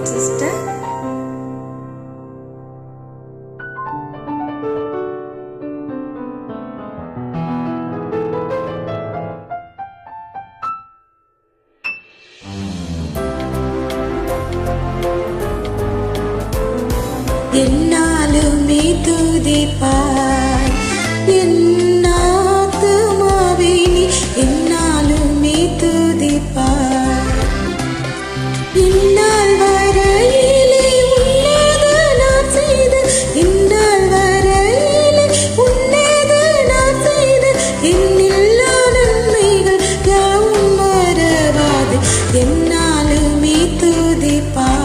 sister. என்னாலுமே துதிப்பாய் என் ஆத்துமாவே நீ என்னாலுமே துதிப்பாய். இந்நாள் வரையிலே உன்னது நான் செய்து இந்நாள் வரையிலே உன்னது நான் செய்து என்னில்லா நன்மைகள் யாவும் மறவாது என்னாலுமே துதிப்பாய்.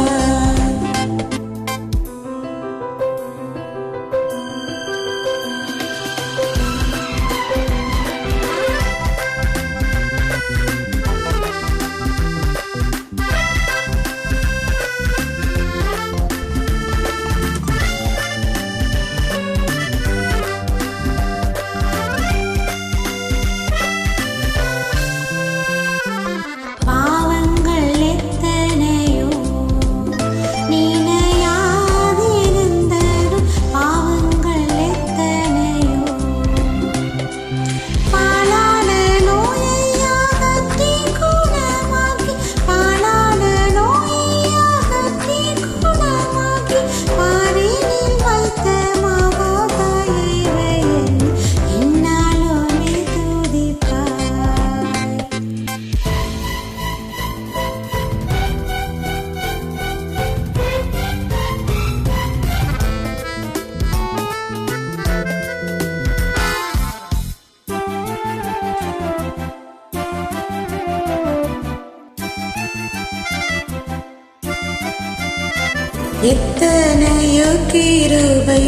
எத்தனையோ கிருபை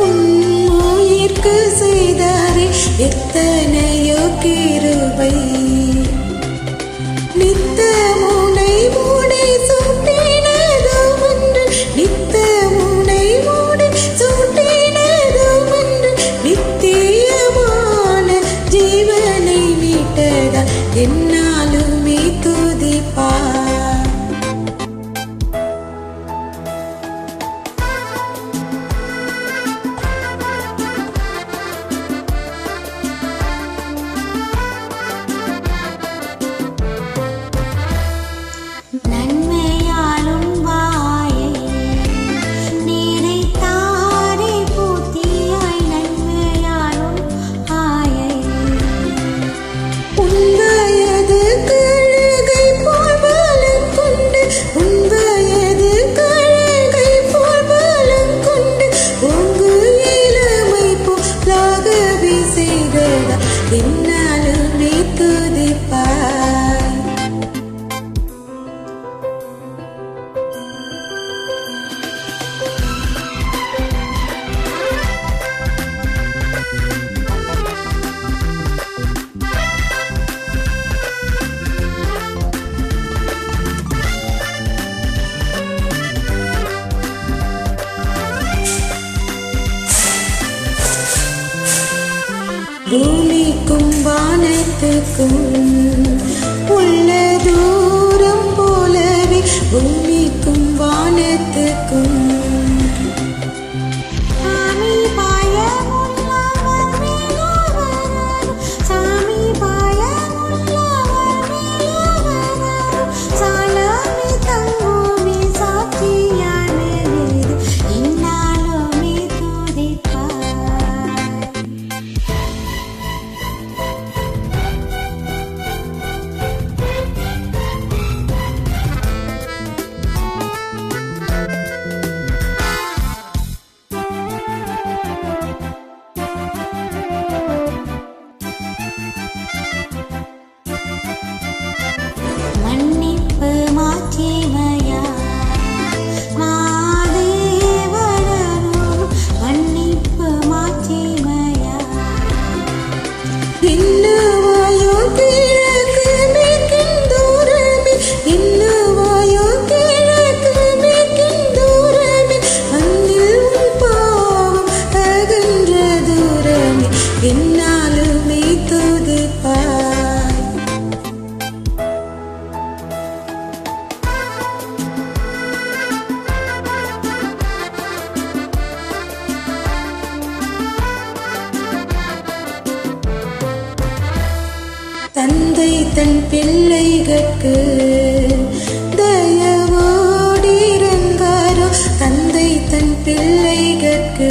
உன் உயிர்க்கு செய்தாரே எத்தனையோ கிருபை. நித்த முனை மூடை சூட்டினதோ ஒன்று நித்த முனை மூடை சூட்டினதோ ஒன்று நித்தியமான ஜீவனை மீட்டதா என்னாலுமே துதிப்பாய். என்னாலுமே துதிப்பாய். பூமிக்கும் வானத்துக்கும் உள்ள தூரம் போலவே பூமிக்கும் வானத்துக்கும் தந்தை தன் பிள்ளைகட்கு தயவோடு இருந்தாரோ தந்தை தன் பிள்ளைகட்கு